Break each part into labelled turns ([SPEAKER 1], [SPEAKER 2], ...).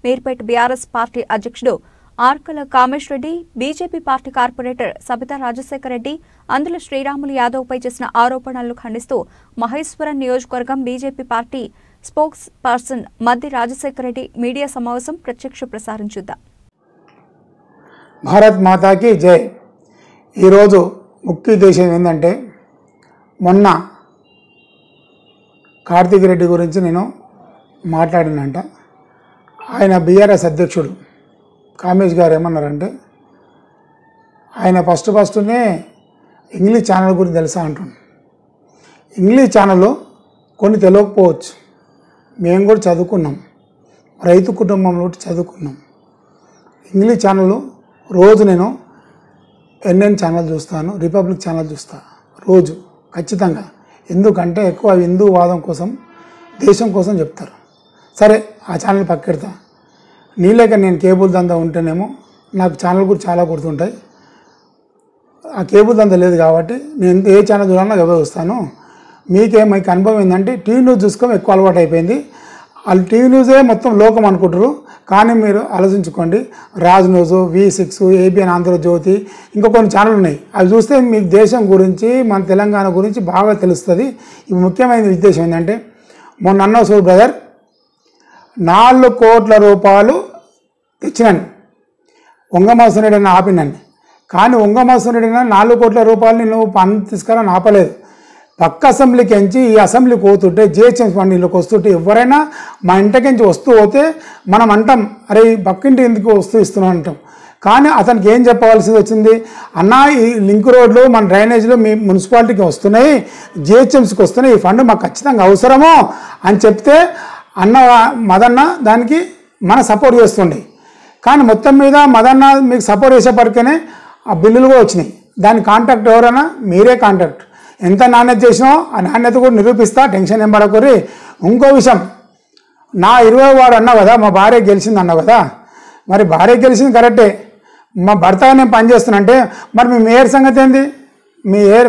[SPEAKER 1] Meerpet BRS party అధ్యక్షుడు Arkala Kamesh Reddy, BJP party corporator Sabitha Rajasekhar Reddy, Andula Sriramulu యాదవ్పై చేసిన ఆరోపణలను ఖండిస్తూ మహేశ్వరం నియోజకవర్గం BJP party spokesperson Maddi Rajasekhar Reddy media సమావేశం ప్రత్యక్ష ప్రసారం చూద్దాం.
[SPEAKER 2] భారత్ మాతాకి జై. ఈరోజు ముఖ్య ఉద్దేశం ఏంటంటే, మొన్న కార్తిక్ రెడ్డి గురించి నేను మాట్లాడినంట. ఆయన బీఆర్ఎస్ అధ్యక్షుడు కామేష్ గారు ఏమన్నారంటే, ఆయన ఫస్ట్నే ఇంగ్లీష్ ఛానల్ గురించి తెలుసా అంటున్నాను. ఇంగ్లీష్ ఛానల్లో కొన్ని తెలియకపోవచ్చు, మేము కూడా చదువుకున్నాం, రైతు కుటుంబంలో చదువుకున్నాం. ఇంగ్లీష్ ఛానల్ రోజు నేను ఎన్ఎన్ ఛానల్ చూస్తాను, రిపబ్లిక్ ఛానల్ చూస్తాను రోజు ఖచ్చితంగా. ఎందుకంటే ఎక్కువ హిందూ వాదం కోసం, దేశం కోసం చెప్తారు. సరే, ఆ ఛానల్ పక్కెడతా. నీలేక నేను కేబుల్ దందా ఉంటేనేమో నాకు ఛానల్ కూడా చాలా గుర్తుంటాయి. ఆ కేబుల్ దందా లేదు కాబట్టి నేను ఏ ఛానల్ చూడాలన్నా ఎవరు చూస్తాను. మీకు అనుభవం ఏంటంటే, టీవీ న్యూస్ చూసుకోవడం ఎక్కువ అలవాటు అయిపోయింది. వాళ్ళు టీవీ న్యూసే మొత్తం లోకం అనుకుంటారు. కానీ మీరు ఆలోచించుకోండి, Raj news, V6, ABN Andhra Jyothi, ఇంకా కొన్ని ఛానల్ ఉన్నాయి. అవి చూస్తే మీకు దేశం గురించి, మన తెలంగాణ గురించి బాగా తెలుస్తుంది. ఇవి ముఖ్యమైన ఉద్దేశం ఏంటంటే, మొన్న అన్న సూర్ బ్రదర్ 4 కోట్ల రూపాయలు తెచ్చినాను, వంగమోహన్ రెడ్డి అని ఆపినాను. కానీ వంగమోహన్ రెడ్డి 4 కోట్ల రూపాయలు నువ్వు పన్ను తీసుకురాని ఆపలేదు. పక్క అసెంబ్లీకి ఎంచి ఈ అసెంబ్లీకి పోతుంటే, GHMC ఫండ్లోకి వస్తుంటే, ఎవరైనా మా ఇంటికించి వస్తూ పోతే మనం అంటాం, అరే పక్కింటి ఎందుకు వస్తూ ఇస్తున్నాం అంటాం. కానీ అతనికి ఏం చెప్పవలసి వచ్చింది, అన్న ఈ లింక్ రోడ్లు మన డ్రైనేజ్లో మీ మున్సిపాలిటీకి వస్తున్నాయి, GHMCకి వస్తున్నాయి, ఈ ఫండ్ మాకు ఖచ్చితంగా అవసరము అని చెప్తే అన్న మదన్న దానికి మన సపోర్ట్ చేస్తుండే. కానీ మొత్తం మీద మదన్న మీకు సపోర్ట్ చేసేపటికనే ఆ బిల్లులు కూడా వచ్చినాయి. దాని కాంటాక్ట్ ఎవరైనా మీరే కాంటాక్ట్. ఎంత నాణ్యత చేసినామో ఆ నాణ్యత కూడా నిరూపిస్తా, టెన్షన్ ఏం పడకూరి. ఇంకో విషయం, నా 20 వాడు అన్నావు కదా, మా భార్య గెలిచింది అన్నావు కదా. మరి భార్య గెలిచింది కరెక్టే, మా భర్తగా నేను పనిచేస్తున్నా అంటే, మరి మీ మేయర్ సంగతి ఏంది?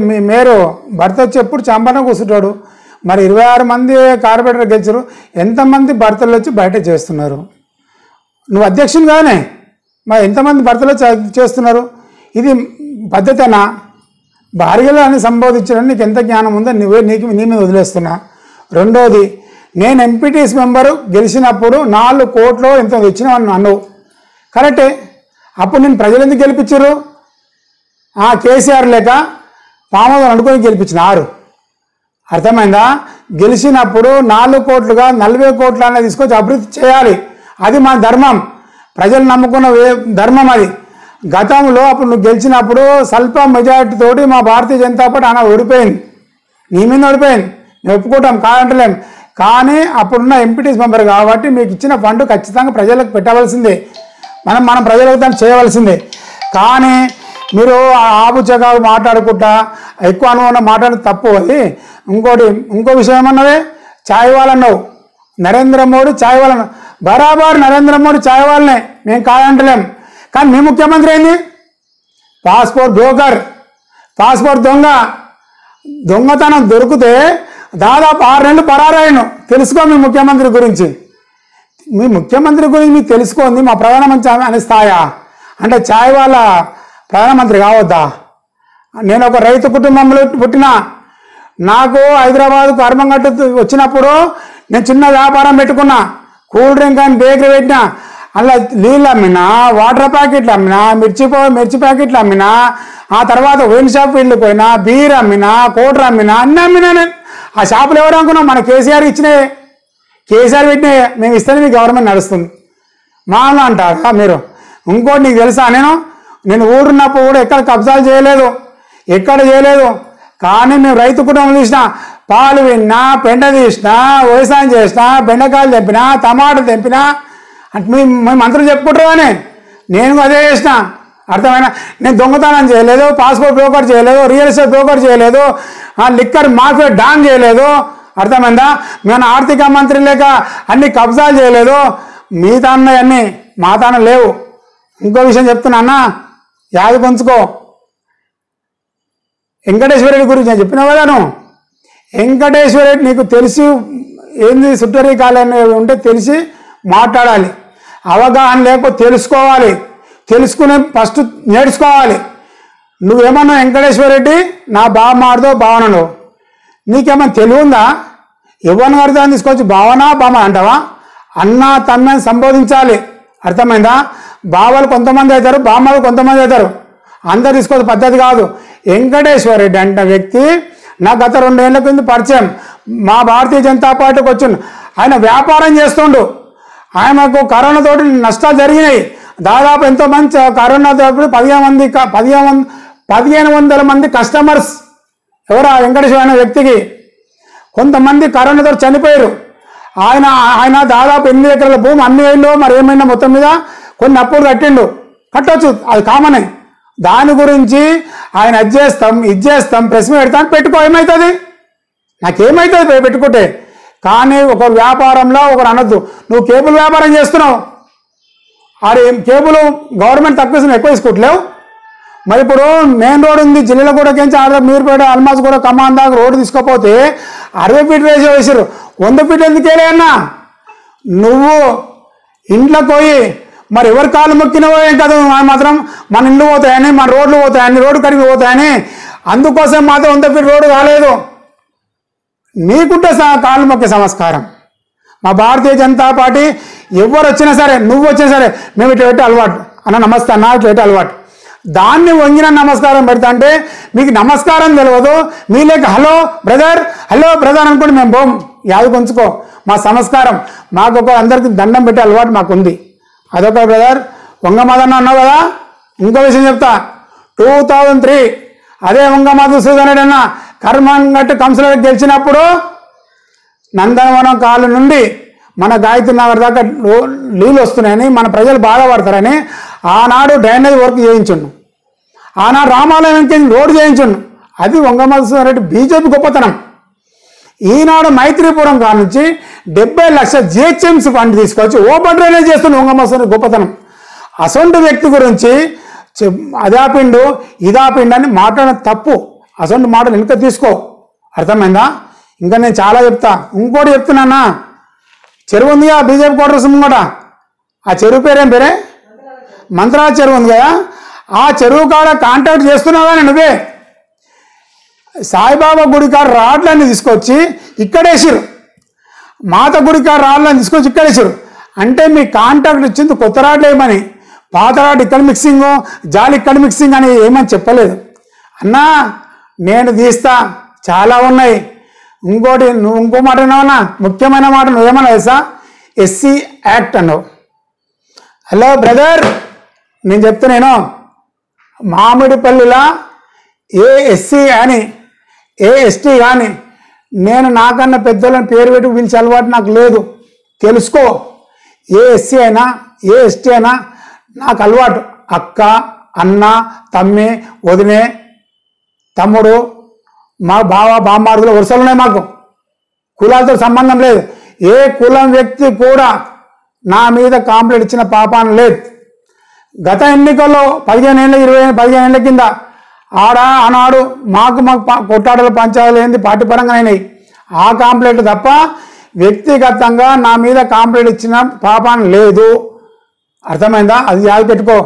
[SPEAKER 2] మీ మేయరు భర్త వచ్చి ఎప్పుడు చాంబర్లో కూర్చుంటాడు. మరి 26 మంది కార్పొరేటర్ గెలిచారు, ఎంతమంది భర్తలు వచ్చి బయట చేస్తున్నారు? నువ్వు అధ్యక్షుని కానే, మరి ఎంతమంది భర్తలు చేస్తున్నారు? ఇది పద్ధతేనా? భార్యలు అని సంబోధించడం నీకు ఎంత జ్ఞానం ఉందో నీ మీద వదిలేస్తున్నా. రెండోది, నేను ఎంపీటీసీ మెంబరు గెలిచినప్పుడు 4 కోట్లు ఎంతో తెచ్చినామని అన్నావు, కరెక్టే. అప్పుడు నేను ప్రజలు ఎందుకు గెలిపించారు? కేసీఆర్ లేక పామోదం అనుకొని గెలిపించినారు. అర్థమైందా? గెలిచినప్పుడు 4 కోట్లుగా 40 కోట్ల అనేది తీసుకొచ్చి అభివృద్ధి చేయాలి. అది మన ధర్మం, ప్రజలు నమ్ముకున్న ధర్మం అది. గతంలో అప్పుడు నువ్వు గెలిచినప్పుడు స్వల్ప మెజారిటీ తోటి మా భారతీయ జనతా పార్టీ అన్న ఓడిపోయింది, నీ మీద ఓడిపోయింది, మేము ఒప్పుకుంటాం, కాదంటలేం. కానీ అప్పుడున్న ఎంపీటీసీ మెంబర్ కాబట్టి మీకు ఇచ్చిన ఫండ్ ఖచ్చితంగా ప్రజలకు పెట్టవలసిందే, మనం ప్రజలకు దాన్ని చేయవలసిందే. కానీ మీరు ఆపుచగా మాట్లాడుకుంటా ఎక్కువ అనుభవం మాట్లాడితే తప్పు. అది ఇంకో విషయం ఏమన్నదే, ఛాయ్ వాళ్ళన్నావు, నరేంద్ర మోడీ ఛాయ్ వాళ్ళ బరాబర్ నరేంద్ర మోడీ ఛాయ్ వాళ్ళనే, మేము కాదంటలేం. కానీ మీ ముఖ్యమంత్రి ఏంది? పాస్పోర్ట్ బ్రోకర్, పాస్పోర్ట్ దొంగతనం దొరికితే దాదాపు 6 నెలలు పరారాయను. తెలుసుకో మీ ముఖ్యమంత్రి గురించి. మీ ముఖ్యమంత్రి గురించి మీకు తెలుసుకోండి. మా ప్రధానమంత్రి అనే స్థాయా? అంటే ఛాయ్ వాళ్ళ ప్రధానమంత్రి కావద్దా? నేను ఒక రైతు కుటుంబంలో పుట్టినా. నాకు హైదరాబాద్ కర్మంగట్టు వచ్చినప్పుడు నేను చిన్న వ్యాపారం పెట్టుకున్నా, కూల్ డ్రింక్ అని బేకరీ పెట్టినా. అలా నీళ్ళు అమ్మినా, వాటర్ ప్యాకెట్లు అమ్మినా, మిర్చి ప్యాకెట్లు అమ్మినా, ఆ తర్వాత వైన్ షాప్ వెళ్ళి పోయినా, బీర్ అమ్మినా, కోటర్ అమ్మినా, అన్నీ అమ్మినా నేను. ఆ షాపులు ఎవరు అనుకున్నాం? మన కేసీఆర్ ఇచ్చినాయి, కేసీఆర్ పెట్టినాయి. మేము ఇస్తేనే మీ గవర్నమెంట్ నడుస్తుంది మామూలు అంటారా మీరు? ఇంకోటి నీకు తెలుసా, నేను ఊరున్నప్పుడు కూడా ఎక్కడ కబ్జాలు చేయలేదు, ఎక్కడ చేయలేదు. కానీ మేము రైతు కుటుంబం తీసినా, పాలు విన్నా, పెండ తీసినా, వ్యవసాయం చేసినా, బెండకాయలు తెంపినా, టమాటాలు తెంపినా అంటే మేము మంత్రులు చెప్పుకుంటారు. కానీ నేను అదే చేసిన. అర్థమైనా? నేను దొంగతనం చేయలేదు, పాస్పోర్ట్ బ్రోకర్ చేయలేదు, రియల్ ఎస్టేట్ బ్రోకర్ చేయలేదు, లిక్కర్ మాఫియా డాన్ చేయలేదు. అర్థమైందా? మేము ఆర్థిక మంత్రి లేక అన్ని కబ్జాలు చేయలేదు. మీ తాన్న అన్నీ మా తాన లేవు. ఇంకో విషయం చెప్తున్నా అన్న, యాది పంచుకో. వెంకటేశ్వర రెడ్డి గురించి నేను చెప్పినా కదా, నువ్వు వెంకటేశ్వర రెడ్డి నీకు తెలిసి ఏంది సుట్టరీ కాలని ఉంటే తెలిసి మాట్లాడాలి. అవగాహన లేకపోతే తెలుసుకోవాలి, తెలుసుకునే ఫస్ట్ నేర్చుకోవాలి. నువ్వేమన్నా వెంకటేశ్వర రెడ్డి నా బావమాడదో భావనలో నీకేమన్నా తెలివి ఉందా? ఎవరిని అర్థం తీసుకొచ్చి భావన బామ అంటావా? అన్న తమ్మని సంబోధించాలి, అర్థమైందా? బావలు కొంతమంది అవుతారు, బామ్మలు కొంతమంది అవుతారు, అందరు తీసుకోవచ్చు పద్ధతి కాదు. వెంకటేశ్వర రెడ్డి అంటే వ్యక్తి నా గత 2 ఏళ్ల కింద పరిచయం. మా భారతీయ జనతా పార్టీకి వచ్చిండు. ఆయన వ్యాపారం చేస్తుండు. ఆయనకు కరోనాతోటి నష్టాలు జరిగినాయి. దాదాపు ఎంతోమంది కరోనాతో 1500 మంది కస్టమర్స్ ఎవరు ఆ వెంకటేశ్వర అనే వ్యక్తికి. కొంతమంది కరోనాతో చనిపోయారు. ఆయన దాదాపు 8 ఎకరాల భూమి అన్ని ఏళ్ళు మరి ఏమైనా మొత్తం మీద కొన్ని అప్పులు కట్టిండు. కట్టవచ్చు, అది కామనే. దాని గురించి ఆయన ఇది చేస్తాం ప్రెస్ మీద పెడతాను, పెట్టుకో, ఏమవుతుంది? నాకేమవుతుంది పెట్టుకుంటే? కానీ ఒక వ్యాపారంలో ఒకరు అనొద్దు. నువ్వు కేబుల్ వ్యాపారం చేస్తున్నావు, అది కేబుల్ గవర్నమెంట్ తక్కువ ఎక్కువ తీసుకోవట్లేవు. మరి ఇప్పుడు మెయిన్ రోడ్ ఉంది, జిల్లాలో కూడా కించి మీరుపేట అల్మాజ్ కూడా కమాన్ దాకా రోడ్డు తీసుకోపోతే 60 ఫీట్ రేషియో వేసారు. 100 ఫీట్ ఎందుకు వెళ్ళే అన్నా? నువ్వు ఇంట్లోకి పోయి మరి ఎవరి కాళ్ళు మొక్కినవో ఏం కదా మాత్రం మన ఇల్లు పోతాయని, మన రోడ్లు పోతాయని, రోడ్డు కడిగి పోతాయని, అందుకోసం మాత్రం 100 ఫీట్ రోడ్డు కాలేదు. నీకుంటే కాళ్ళు మొక్కే సంస్కారం. మా భారతీయ జనతా పార్టీ ఎవరు వచ్చినా సరే, నువ్వు వచ్చినా సరే, మేము ఇట్లా పెట్టి అలవాటు అన్న, నమస్తే అన్న, ఇట్లా పెట్టి అలవాటు. దాన్ని వంగిన నమస్కారం పెడతా అంటే మీకు నమస్కారం తెలియదు. మీ లేక హలో బ్రదర్ అనుకోండి, మేము పోం, యాది కొంచుకో. మా సంస్కారం మాకు అందరికి దండం పెట్టే అలవాటు మాకు ఉంది. అదొక బ్రదర్. వంగమాదన్న అన్నావు కదా, ఇంకో విషయం చెప్తా. 2003 అదే వంగమధుసూదన్ రెడ్డి అన్న కర్మంగట్టు కౌన్సిలర్ గెలిచినప్పుడు నందనవనం కాలు నుండి మన గాయత్రి నగర్ దాకా నీళ్ళు వస్తున్నాయని, మన ప్రజలు బాధపడతారని ఆనాడు డ్రైనేజ్ వర్క్ చేయించుండు. ఆనాడు రామాలయంకి రోడ్డు చేయించుండు. అది వంగమధుసూదన్ రెడ్డి బీజేపీ గొప్పతనం. ఈనాడు మైత్రిపురం కాడ నుంచి 70 లక్షల జిహెచ్ఎంసీ ఫండ్ తీసుకొచ్చి ఓపెన్ డ్రైనేజ్ చేస్తున్న వంగమధుసూదన్ రెడ్డి గొప్పతనం. అసొంటి వ్యక్తి గురించి అదాపిండు ఇదాపిండు అని మాట్లాడడం తప్పు. అసొంటి మాటలు వెనుక తీసుకో, అర్థమైందా? ఇంకా నేను చాలా చెప్తా. ఇంకోటి చెప్తున్నానా, చెరువు ఉందిగా బీజేపీ క్వార్టర్స్ ముంగట, ఆ చెరువు పేరేం పేరే? మంత్రాల చెరువు ఉంది కదా, ఆ చెరువు కాడ కాంటాక్ట్ చేస్తున్నావా నువ్వే? సాయిబాబా గుడికాడ రాడ్లన్నీ తీసుకొచ్చి ఇక్కడేసారు, మాత గుడికాడ రాడ్లన్నీ తీసుకొచ్చి ఇక్కడేసారు. అంటే మీ కాంటాక్ట్ ఇచ్చింది కొత్త రాడ్లు ఏమని, పాత రాడ్ ఇక్కడ మిక్సింగ్, జాలి ఇక్కడ మిక్సింగ్ అని ఏమని చెప్పలేదు. అన్నా నేను తీస్తా, చాలా ఉన్నాయి. ఇంకోటి నువ్వు ఇంకో మాట విన్నావన్నా, ముఖ్యమైన మాట నువ్వేమన్నా తెలుసా? ఎస్సీ యాక్ట్ అన్నావు. హలో బ్రదర్, నేను చెప్తా, నేను మామిడిపల్లిలా ఏ ఎస్సీ కానీ ఏ ఎస్టీ కానీ నేను నాకన్నా పెద్దోళ్ళని పేరు పెట్టి పిలిచే అలవాటు నాకు లేదు, తెలుసుకో. ఏ ఎస్సీ అయినా ఏ ఎస్టీ అయినా నాకు అలవాటు. అక్క, అన్న, తమ్మి, వదినే, తమ్ముడు, మా బావ బామ్మార్దులు వరుసలు ఉన్నాయి. మాకు కులాలతో సంబంధం లేదు. ఏ కులం వ్యక్తి కూడా నా మీద కాంప్లైంట్ ఇచ్చిన పాపాన లేదు. గత ఎన్నికల్లో 15 ఏళ్ళ కింద ఆనాడు మాకు కొట్టాడలు పంచాయలు ఏంది పార్టీ పరంగా అయినాయి. ఆ కాంప్లైంట్ తప్ప వ్యక్తిగతంగా నా మీద కాంప్లైంట్ ఇచ్చిన పాపాన లేదు, అర్థమైందా? అది యాద పెట్టుకో.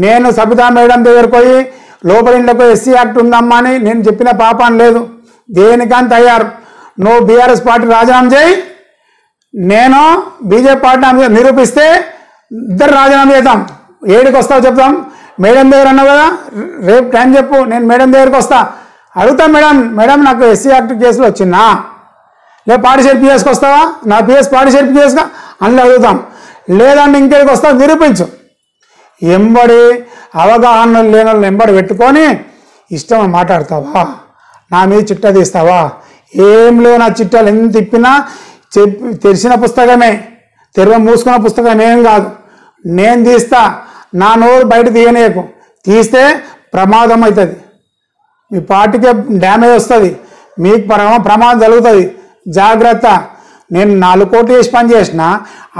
[SPEAKER 2] నేను సబితా మేడం దగ్గరకు పోయి లోపల ఇంట్లోకి ఎస్సీ యాక్ట్ ఉందమ్మా అని నేను చెప్పిన పాపాన లేదు. దేనికని తయారు. నువ్వు బీఆర్ఎస్ పార్టీ రాజీనామా చేయి, నేను బీజేపీ పార్టీ నిరూపిస్తే ఇద్దరు రాజీనామా చేద్దాం. ఏడికి వస్తావు చెప్తాం. మేడం దగ్గర అన్నావు కదా, రేపు టైం చెప్పు, నేను మేడం దగ్గరికి వస్తా. అడుగుతా, మేడం నాకు ఎస్సీ యాక్ట్ కేసులు వచ్చిందా, లేదు పాడిషేర్ పిఎస్కి వస్తావా, నా పిఎస్ పాడిషేర్ పిఎస్గా అందులో అడుగుతాం. లేదంటే ఇంకేడికి వస్తావు, నిరూపించు. ఎంబడి అవగాహన లేని వాళ్ళు ఎంబడి పెట్టుకొని ఇష్టం మాట్లాడతావా, నా మీద చిట్టా తీస్తావా? ఏం లేవు నా చిట్టాలు ఎంత తిప్పినా తెరిచిన పుస్తకమే, మూసుకున్న పుస్తకం ఏం కాదు. నేను తీస్తా, నా నోరు బయట తీయనేయకు. తీస్తే ప్రమాదం అవుతుంది, మీ పార్టీకే డ్యామేజ్ వస్తుంది, మీకు ప్రమాదం జరుగుతుంది. జాగ్రత్త. నేను 4 కోట్లు వేసి పని చేసిన,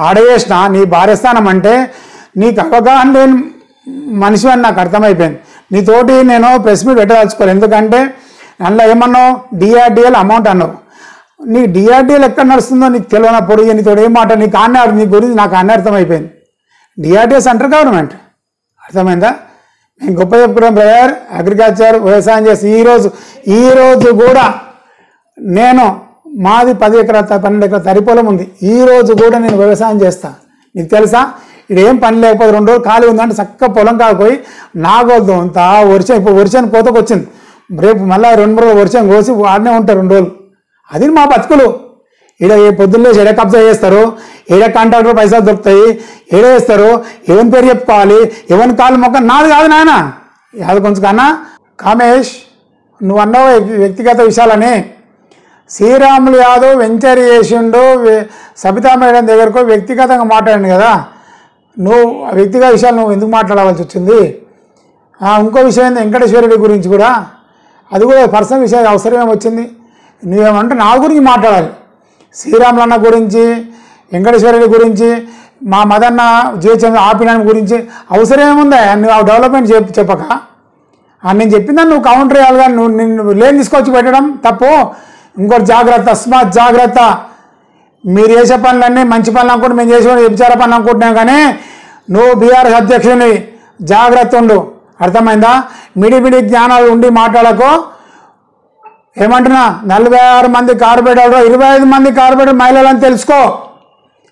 [SPEAKER 2] ఆడ చేసిన, నీ భార్యస్థానం అంటే నీకు అవగాహన లేని మనిషి అని నాకు అర్థమైపోయింది. నీతోటి నేను ప్రెస్ మీట్ పెట్టదలుచుకోవాలి. ఎందుకంటే అందులో ఏమన్నావు, డిఆర్డిఎల్ అమౌంట్ అన్నావు. నీకు డిఆర్డిఎల్ ఎక్కడ నడుస్తుందో నీకు తెలియనప్పుడు నీతో ఏం మాట నీ గురించి నాకు అన్నీ అర్థమైపోయింది. DRDA central government. అర్థమైందా? మేము గొప్ప చెప్పుకున్నాం బ్రదర్. అగ్రికల్చర్ వ్యవసాయం చేసి ఈరోజు కూడా నేను మాది 10 ఎకరాల 12 ఎకరాల తరి పొలం ఉంది. ఈరోజు కూడా నేను వ్యవసాయం చేస్తాను. నీకు తెలుసా? ఇక్కడ ఏం పని లేకపోతే 2 రోజులు ఖాళీ ఉందంటే చక్క పొలం కాకపోయి నాగోద్దు అంత వర్షం, ఇప్పుడు వర్షానికి కోతకు వచ్చింది, రేపు మళ్ళీ 2-3 రోజులు వర్షం కోసి వాడినే ఉంటారు 2 రోజులు. అది మా బతుకులు. ఈడ పొద్దున్నే ఎడ కబ్జా చేస్తారు, ఏడ కాంట్రాక్టర్ పైసలు దొరుకుతాయి, ఏడ వేస్తారు, ఎవరి పేరు చెప్పుకోవాలి, ఎవరి కాళ్ళు మొక్క నాది కాదు నాయన. అది కొంచెం కన్నా కామేష్ నువ్వు అన్నావు వ్యక్తిగత విషయాలని. శ్రీరాములు యాదవ్ వెంచర్ చేసిండు, సబితా మేడం దగ్గరకు వ్యక్తిగతంగా మాట్లాడింది కదా, నువ్వు వ్యక్తిగత విషయాలు నువ్వు ఎందుకు మాట్లాడవలసి వచ్చింది? ఇంకో విషయం ఏంది, వెంకటేశ్వర రెడ్డి గురించి కూడా, అది కూడా పర్సనల్ విషయం, అవసరం ఏమొచ్చింది? నువ్వేమంటే నా గురించి మాట్లాడాలి. శ్రీరాములు అన్న గురించి, వెంకటేశ్వర రెడ్డి గురించి, మా మదన్న జీవితం ఆపినాన్ని గురించి అవసరం ఏముందా? నువ్వు ఆ డెవలప్మెంట్ చెప్పక నేను చెప్పిందని నువ్వు కౌంటర్ చేయాలి. కానీ నువ్వు లేని తీసుకొచ్చి పెట్టడం తప్పు. ఇంకోటి జాగ్రత్త, తస్మాత్ జాగ్రత్త. మీరు చేసే పనులన్నీ మంచి పనులు అనుకుంటే మేము చేసే విచార పనులు అనుకుంటున్నాం, కానీ నువ్వు బీఆర్ఎస్ అధ్యక్షుని జాగ్రత్త ఉండు. అర్థమైందా? మిడి జ్ఞానాలు ఉండి మాట్లాడకు. ఏమంటున్నా, 46 మంది కార్పొరేటర్లు, 25 మంది కార్పొరేటర్ మహిళలని తెలుసుకో.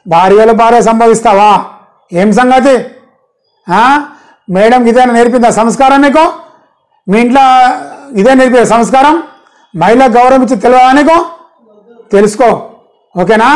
[SPEAKER 2] భార్య సంభవిస్తావా? ఏం సంగతి? మేడం ఇదే నేర్పిందా సంస్కారం? నీకు మీ ఇంట్లో ఇదే నేర్పిందా సంస్కారం? మహిళ గౌరవం ఇచ్చి తెలియదా నీకు? తెలుసుకో. ఓకేనా?